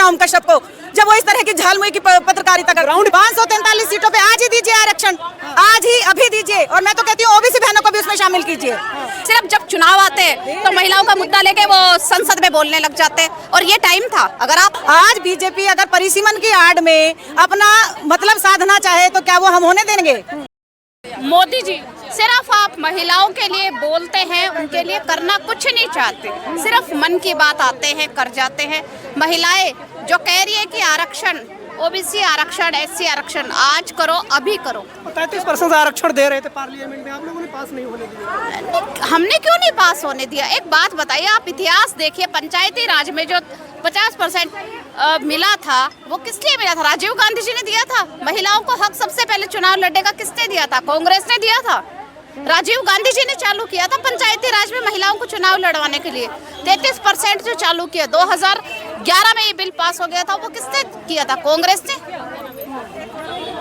अंजना ओम कश्यप को, जब वो इस तरह की झालमुई की पत्रकारिता कर। 543 सीटों पे आज ही दीजिए आरक्षण, आज ही अभी दीजिए, और मैं तो कहती हूँ ओबीसी बहनों को भी उसमें शामिल कीजिए। सिर्फ जब चुनाव आते हैं तो महिलाओं का मुद्दा लेके वो संसद में बोलने लग जाते हैं, और ये टाइम था। अगर आप आज बीजेपी अगर परिसीमन की आड़ में अपना मतलब साधना चाहे तो क्या वो हम होने देंगे? मोदी जी सिर्फ आप महिलाओं के लिए बोलते हैं, उनके लिए करना कुछ नहीं चाहते, सिर्फ मन की बात आते हैं, कर जाते हैं। महिलाएं जो कह रही है कि आरक्षण, ओबीसी आरक्षण, एससी आरक्षण आज करो, अभी करो। 33% आरक्षण दे रहे थे पार्लियामेंट में, आप लोगों ने पास नहीं होने दिया। हमने क्यों नहीं पास होने दिया? एक बात बताइए, आप इतिहास देखिए, पंचायती राज में जो 50% मिला था वो किस लिए मिला था? राजीव गांधी जी ने दिया था। महिलाओं को हक सबसे पहले चुनाव लड़ने का किसने दिया था? कांग्रेस ने दिया था। राजीव गांधी जी ने चालू किया था पंचायती राज में महिलाओं को चुनाव लड़वाने के लिए। 33% जो चालू किया, 2011 में ये बिल पास हो गया था, वो किसने किया था? कांग्रेस ने।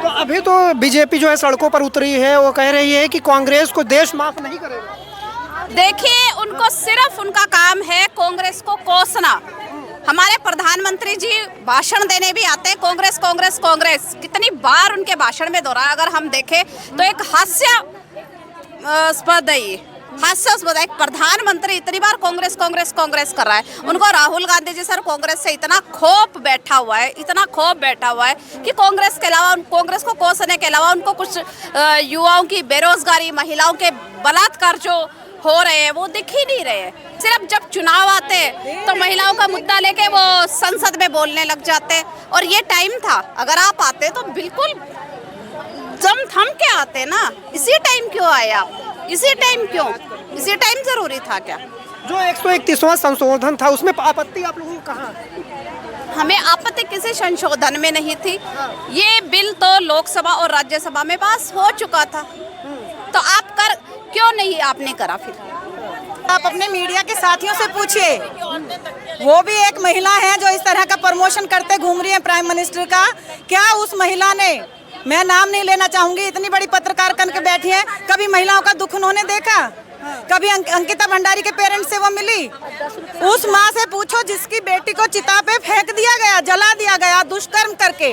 तो अभी तो बीजेपी जो है सड़कों पर उतरी है, वो कह रही है कि कांग्रेस को देश माफ नहीं करेगा। देखिए, उनको सिर्फ उनका काम है कांग्रेस को कोसना। हमारे प्रधानमंत्री जी भाषण देने भी आते हैं, कांग्रेस कांग्रेस कांग्रेस, कितनी बार उनके भाषण में दोहराया। अगर हम देखें तो एक हास्यास्पद है, हास्यास्पद है। एक प्रधानमंत्री इतनी बार कांग्रेस कांग्रेस कांग्रेस कर रहा है। उनको राहुल गांधी जी सर कांग्रेस से इतना खौफ बैठा हुआ है, इतना खौफ बैठा हुआ है कि कांग्रेस के अलावा, कांग्रेस को कोसने के अलावा उनको कुछ युवाओं की बेरोजगारी, महिलाओं के बलात्कार जो हो रहे हैं वो दिख ही नहीं रहे हैं। सिर्फ जब चुनाव आते हैं तो महिलाओं का मुद्दा लेके वो संसद में बोलने लग जाते हैं, और ये टाइम था। अगर आप आते तो बिल्कुल जम थम के आते ना। इसी टाइम क्यों आए आप? इसी टाइम क्यों? इसी टाइम जरूरी था क्या? जो 131वां संशोधन था उसमें आपत्ति आप लोगों को कहाँ? हमें आपत्ति किसी संशोधन में नहीं थी। ये बिल तो लोकसभा और राज्यसभा में पास हो चुका था, तो आप कर क्यों नहीं आपने करा? फिर आप अपने मीडिया के साथियों से पूछिए, वो भी एक महिला है जो इस तरह का प्रमोशन करते घूम रही है प्राइम मिनिस्टर का। क्या उस महिला ने, मैं नाम नहीं लेना चाहूंगी, इतनी बड़ी पत्रकार बन के बैठी है, कभी महिलाओं का दुख उन्होंने देखा? कभी अंकिता भंडारी के पेरेंट्स से वो मिली? उस माँ से पूछो जिसकी बेटी को चिता पे फेंक दिया गया, जला दिया गया दुष्कर्म करके।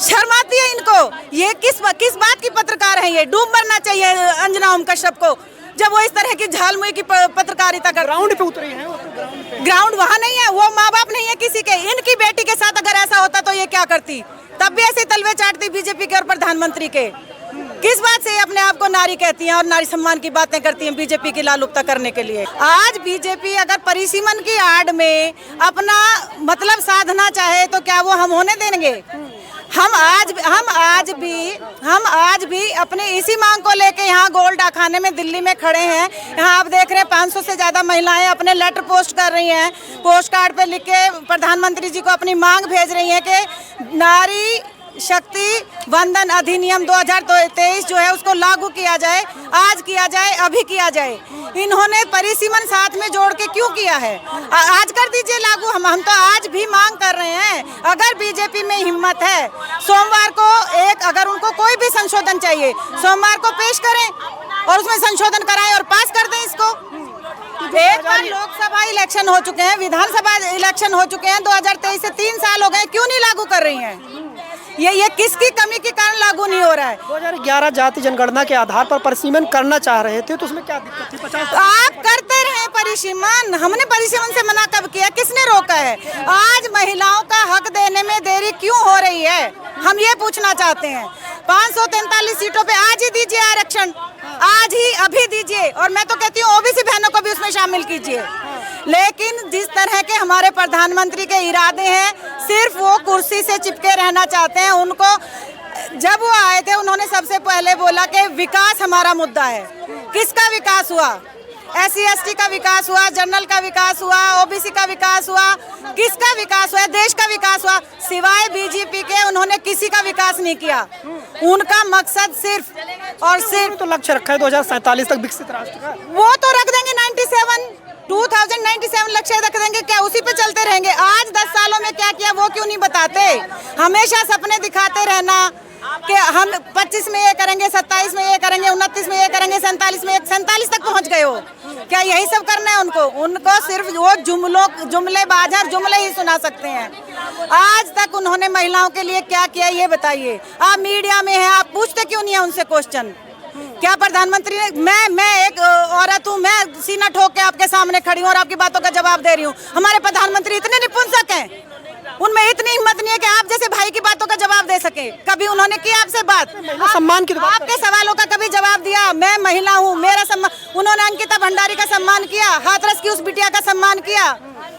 शर्म आती है इनको? ये किस बात की पत्रकार है? ये डूब मरना चाहिए अंजना ओम कश्यप को, जब वो इस तरह की झालमुई की पत्रकारिता कर। ग्राउंड पे उतरी है, ग्राउंड वहाँ नहीं है, वो माँ बाप नहीं है किसी के। इनकी बेटी के साथ अगर ऐसा होता तो ये क्या करती? तब भी ऐसे तलवे चाटती बीजेपी के और प्रधानमंत्री के। किस बात से अपने आप को नारी कहती हैं और नारी सम्मान की बातें करती हैं बीजेपी की लालुपता करने के लिए? आज बीजेपी अगर परिसीमन की आड़ में अपना मतलब साधना चाहे तो क्या वो हम होने देंगे? हम आज भी अपने इसी मांग को लेके यहाँ गोल डाकखाने में दिल्ली में खड़े हैं। यहाँ आप देख रहे हैं 500 से ज्यादा महिलाएं अपने लेटर पोस्ट कर रही हैं, पोस्ट कार्ड पे लिख के प्रधानमंत्री जी को अपनी मांग भेज रही हैं कि नारी शक्ति वंदन अधिनियम 2023 जो है उसको लागू किया जाए, आज किया जाए, अभी किया जाए। इन्होंने परिसीमन साथ में जोड़ के क्यों किया है? आज कर दीजिए लागू। हम तो आज भी मांग कर रहे हैं, अगर बीजेपी में हिम्मत है, सोमवार को अगर उनको कोई भी संशोधन चाहिए, सोमवार को पेश करें और उसमें संशोधन कराएं और पास कर दें इसको। एक बार लोकसभा इलेक्शन हो चुके हैं, विधानसभा इलेक्शन हो चुके हैं, 2023 से 3 साल हो गए, क्यों नहीं लागू कर रही हैं? ये किसकी कमी के कारण लागू नहीं हो रहा है? 2011 जाति जनगणना के आधार पर परिसीमन करना चाह रहे थे, तो उसमें क्या दिक्कत थी? 50 आप करते रहे परिसीमन, हमने परिसीमन से मना कब किया? किसने रोका है? आज महिलाओं का हक देने में देरी क्यों हो रही है, हम ये पूछना चाहते हैं। 543 सीटों पे आज ही दीजिए आरक्षण, आज ही अभी दीजिए, और मैं तो कहती हूँ ओबीसी बहनों को भी उसमें शामिल कीजिए। लेकिन जिस तरह के हमारे प्रधानमंत्री के इरादे हैं, सिर्फ वो कुर्सी से चिपके रहना चाहते हैं। उनको जब वो आए थे उन्होंने सबसे पहले बोला कि विकास हमारा मुद्दा है। किसका विकास हुआ? SC/ST का विकास हुआ, जनरल का विकास हुआ, ओबीसी का विकास हुआ, किसका विकास हुआ? देश का विकास हुआ। सिवाय बीजेपी के उन्होंने किसी का विकास नहीं किया। उनका मकसद सिर्फ और सिर्फ तो लक्ष्य रखा है 2047 तक विकसित राष्ट्र का, वो तो रख देंगे 2097 लक्ष्य रख देंगे, क्या उसी पे चलते रहेंगे? आज 10 सालों में क्या किया वो क्यों नहीं बताते? हमेशा सपने दिखाते रहना कि हम 25 में ये करेंगे, 27 में ये करेंगे, 29 में ये करेंगे, 47 तक पहुंच गए हो। क्या यही सब करना है उनको? उनको सिर्फ वो जुमलेबाज जुमले ही सुना सकते हैं। आज तक उन्होंने महिलाओं के लिए क्या किया ये बताइए। आप मीडिया में हैं, आप पूछते क्यों नहीं है उनसे क्वेश्चन? क्या प्रधानमंत्री ने, मैं एक औरत हूँ, मैं सीना ठोक के आपके सामने खड़ी हूँ और आपकी बातों का जवाब दे रही हूँ। हमारे प्रधानमंत्री इतने निपुंसक हैं, उनमें इतनी हिम्मत नहीं है कि आप जैसे भाई की बातों का जवाब दे सके। कभी उन्होंने किया आपसे बात? सम्मान की तो बात आपके सवालों का कभी जवाब दिया? मैं महिला हूँ, मेरा सम्मान। उन्होंने अंकिता भंडारी का सम्मान किया, हाथरस की उस बिटिया का सम्मान किया।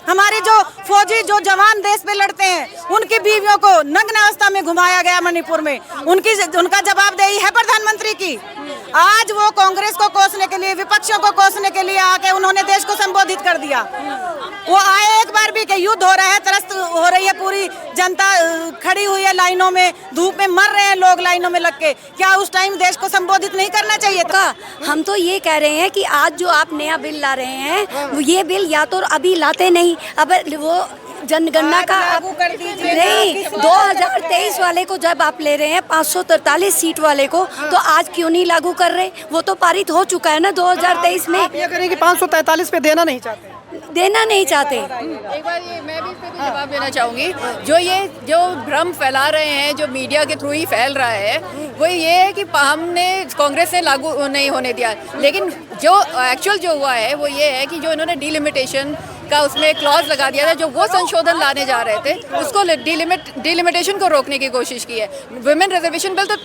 हमारे जो फौजी, जो जवान देश पे लड़ते हैं, उनकी बीवियों को नग्न अवस्था में घुमाया गया मणिपुर में, उनका जवाबदेही है प्रधानमंत्री की। आज वो कांग्रेस को कोसने के लिए, विपक्षों को कोसने के लिए आके उन्होंने देश को संबोधित कर दिया। वो आए एक बार भी कि युद्ध हो रहा है, त्रस्त हो रही है पूरी जनता, खड़ी हुई है लाइनों में, धूप में मर रहे हैं लोग लाइनों में लग के, क्या उस टाइम देश को संबोधित नहीं करना चाहिए था? हम तो ये कह रहे हैं कि आज जो आप नया बिल ला रहे हैं, वो ये बिल या तो अभी लाते नहीं, अब वो जनगणना का लागू कर दीजिए। नहीं, 2023 वाले को जब आप ले रहे हैं 543 सीट वाले को, तो आज क्यों नहीं लागू कर रहे? वो तो पारित हो चुका है ना 2023 में। आप ये करें कि 543 पे देना नहीं चाहते? देना नहीं चाहते। एक बार ये मैं भी इस पे भी जवाब देना चाहूँगी। जो भ्रम फैला रहे हैं, जो मीडिया के थ्रू ही फैल रहा है, वो ये है कि हमने कांग्रेस ने लागू नहीं होने दिया, लेकिन जो एक्चुअल जो हुआ है वो ये है कि जो इन्होंने डिलिमिटेशन का उसमें क्लॉज लगा दिया था, जो वो संशोधन लाने जा रहे थे, उसको डिलिमिटेशन को रोकने की कोशिश की है। वुमेन रिजर्वेशन बिल तो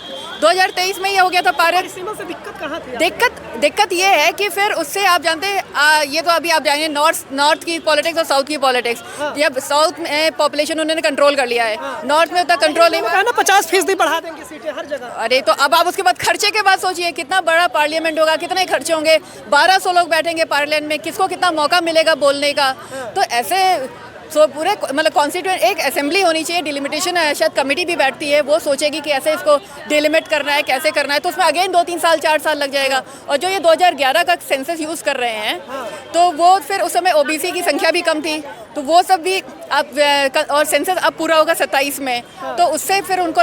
2023 में ही हो गया था पारित। दिक्कत कहाँ थी? दिक्कत ये है कि फिर उससे आप जानते हैं, ये तो अभी आप जाएंगे नॉर्थ की पॉलिटिक्स और साउथ की पॉलिटिक्स। जब साउथ में पॉपुलेशन उन्होंने कंट्रोल कर लिया है, नॉर्थ में उतना कंट्रोल नहीं हुआ। 50% बढ़ा देंगे सीटें हर जगह। अरे तो अब आप उसके बाद खर्चे के बाद सोचिए, कितना बड़ा पार्लियामेंट होगा, कितने खर्चे होंगे, 1200 लोग बैठेंगे पार्लियामेंट में, किसको कितना मौका मिलेगा बोलने का। तो ऐसे पूरे मतलब कॉन्स्टिट्यूएंट एक असेंबली होनी चाहिए, डिलिमिटेशन शायद कमेटी भी बैठती है, वो सोचेगी कि ऐसे इसको डिलिमिट करना है, कैसे करना है, तो उसमें अगेन 2-3 साल 4 साल लग जाएगा। और जो ये 2011 का सेंसस यूज़ कर रहे हैं, तो वो फिर उस समय ओबीसी की संख्या भी कम थी, तो वो सब भी अब, और सेंसस अब पूरा होगा 27 में, तो उससे फिर उनको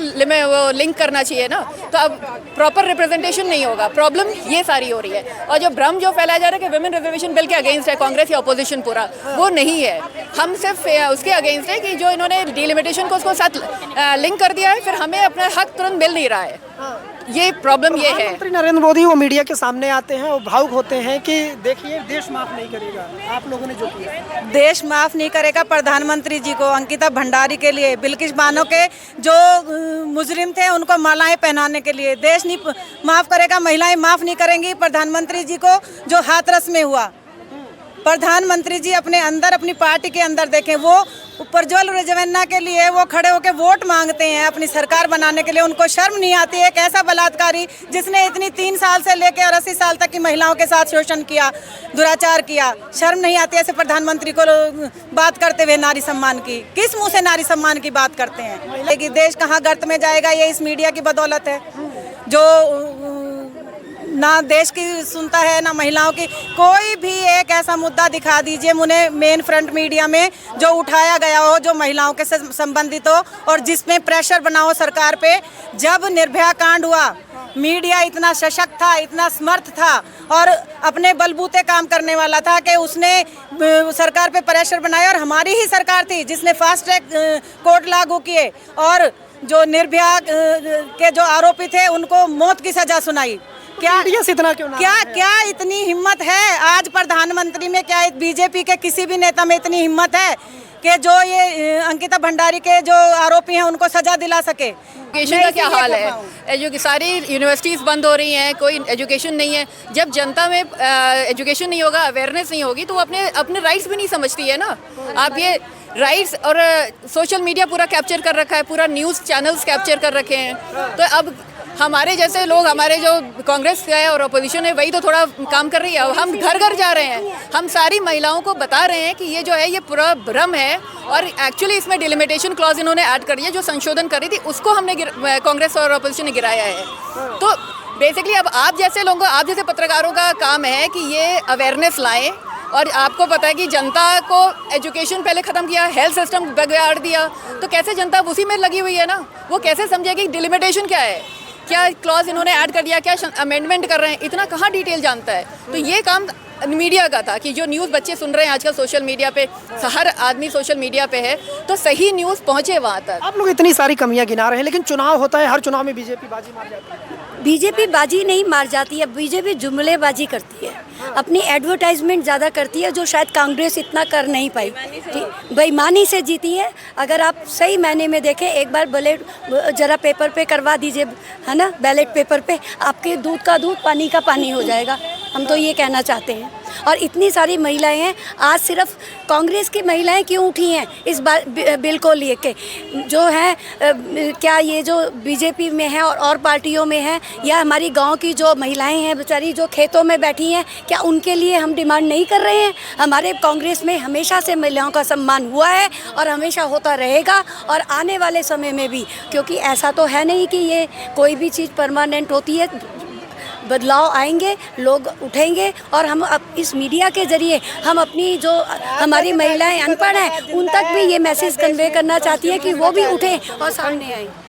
लिंक करना चाहिए ना, तो अब प्रॉपर रिप्रेजेंटेशन नहीं होगा। प्रॉब्लम ये सारी हो रही है। और जो भ्रम जो फैलाया जा रहा है कि वुमेन रिजर्वेशन बिल के अगेंस्ट है कांग्रेस या अपोजिशन, पूरा वो नहीं है। हम सिर्फ उसके अगेंस्ट है कि जो इन्होंने डिलिमिटेशन को उसको साथ लिंक कर दिया है, फिर हमें अपना हक तुरंत मिल नहीं रहा है। ये प्रॉब्लम ये है। प्रधानमंत्री नरेंद्र मोदी वो मीडिया के सामने आते हैं और भावुक होते हैं कि देखिए देश माफ नहीं करेगा, आप लोगों ने जो किया। देश माफ नहीं करेगा प्रधानमंत्री जी को, अंकिता भंडारी के लिए, बिल्किस बानो के जो मुजरिम थे उनको मालाएं पहनाने के लिए। देश नहीं माफ करेगा, महिलाएं माफ नहीं करेंगी प्रधानमंत्री जी को जो हाथरस में हुआ। प्रधानमंत्री जी अपने अंदर, अपनी पार्टी के अंदर देखें, वो प्रज्वल रेजवन्ना के लिए वो खड़े होकर वोट मांगते हैं अपनी सरकार बनाने के लिए। उनको शर्म नहीं आती है? एक ऐसा बलात्कारी जिसने इतनी 3 साल से लेकर और 80 साल तक की महिलाओं के साथ शोषण किया, दुराचार किया, शर्म नहीं आती ऐसे प्रधानमंत्री को बात करते हुए नारी सम्मान की? किस मुंह से नारी सम्मान की बात करते हैं? लेकिन देश कहाँ गर्त में जाएगा, ये इस मीडिया की बदौलत है, जो ना देश की सुनता है ना महिलाओं की। कोई भी एक ऐसा मुद्दा दिखा दीजिए मुझे मेन फ्रंट मीडिया में जो उठाया गया हो, जो महिलाओं के से संबंधित हो और जिसमें प्रेशर बना हो सरकार पे। जब निर्भया कांड हुआ, मीडिया इतना सशक्त था, इतना समर्थ था और अपने बलबूते काम करने वाला था कि उसने सरकार पे प्रेशर बनाया, और हमारी ही सरकार थी जिसने फास्ट ट्रैक कोर्ट लागू किए और जो निर्भया के जो आरोपी थे उनको मौत की सजा सुनाई। क्या इतना क्यों क्या इतनी हिम्मत है आज प्रधानमंत्री में? क्या बीजेपी के किसी भी नेता में इतनी हिम्मत है कि जो ये अंकिता भंडारी के जो आरोपी हैं उनको सजा दिला सके? एजुकेशन का क्या हाल है? सारी यूनिवर्सिटीज़ बंद हो रही हैं, कोई एजुकेशन नहीं है। जब जनता में एजुकेशन नहीं होगा, अवेयरनेस नहीं होगी, तो वो अपने राइट्स भी नहीं समझती है ना। आप ये राइट्स और सोशल मीडिया पूरा कैप्चर कर रखा है, पूरा न्यूज़ चैनल्स कैप्चर कर रखे हैं। तो अब हमारे जैसे लोग, हमारे जो कांग्रेस है और अपोजिशन है, वही तो थोड़ा काम कर रही है। हम घर घर जा रहे हैं, हम सारी महिलाओं को बता रहे हैं कि ये जो है ये पूरा भ्रम है, और एक्चुअली इसमें डिलिमिटेशन क्लॉज इन्होंने ऐड कर दिया, जो संशोधन करी थी उसको हमने कांग्रेस और अपोजिशन ने गिराया है। तो बेसिकली अब आप जैसे लोगों, आप जैसे पत्रकारों का काम है कि ये अवेयरनेस लाएं। और आपको पता है कि जनता को एजुकेशन पहले ख़त्म किया, हेल्थ सिस्टम बिगाड़ दिया, तो कैसे जनता उसी में लगी हुई है ना, वो कैसे समझेगी डिलिमिटेशन क्या है, क्या क्लॉज इन्होंने ऐड कर दिया, क्या अमेंडमेंट कर रहे हैं, इतना कहाँ डिटेल जानता है। तो ये काम मीडिया का था कि जो न्यूज़ बच्चे सुन रहे हैं आजकल सोशल मीडिया पे, हर आदमी सोशल मीडिया पे है, तो सही न्यूज़ पहुंचे वहाँ तक। आप लोग इतनी सारी कमियां गिना रहे हैं, लेकिन चुनाव होता है, हर चुनाव में बीजेपी बाजी मार जाती है। बीजेपी बाजी नहीं मार जाती है, बीजेपी जुमलेबाजी करती है, अपनी एडवर्टाइजमेंट ज़्यादा करती है, जो शायद कांग्रेस इतना कर नहीं पाई। बेईमानी से जीती है। अगर आप सही मायने में देखें, एक बार बैलेट जरा पेपर पे करवा दीजिए, है ना, बैलेट पेपर पे, आपके दूध का दूध पानी का पानी हो जाएगा। हम तो ये कहना चाहते हैं। और इतनी सारी महिलाएं हैं, आज सिर्फ कांग्रेस की महिलाएं क्यों उठी हैं इस बिल को लेके, जो हैं क्या ये जो बीजेपी में हैं और पार्टियों में हैं, या हमारी गांव की जो महिलाएं हैं बेचारी जो खेतों में बैठी हैं, क्या उनके लिए हम डिमांड नहीं कर रहे हैं? हमारे कांग्रेस में हमेशा से महिलाओं का सम्मान हुआ है और हमेशा होता रहेगा, और आने वाले समय में भी, क्योंकि ऐसा तो है नहीं कि ये कोई भी चीज़ परमानेंट होती है। बदलाव आएंगे, लोग उठेंगे, और हम अब इस मीडिया के ज़रिए हम अपनी जो हमारी महिलाएं अनपढ़ हैं उन तक भी ये मैसेज कन्वे करना चाहती हैं कि वो भी उठें और सामने आएँ।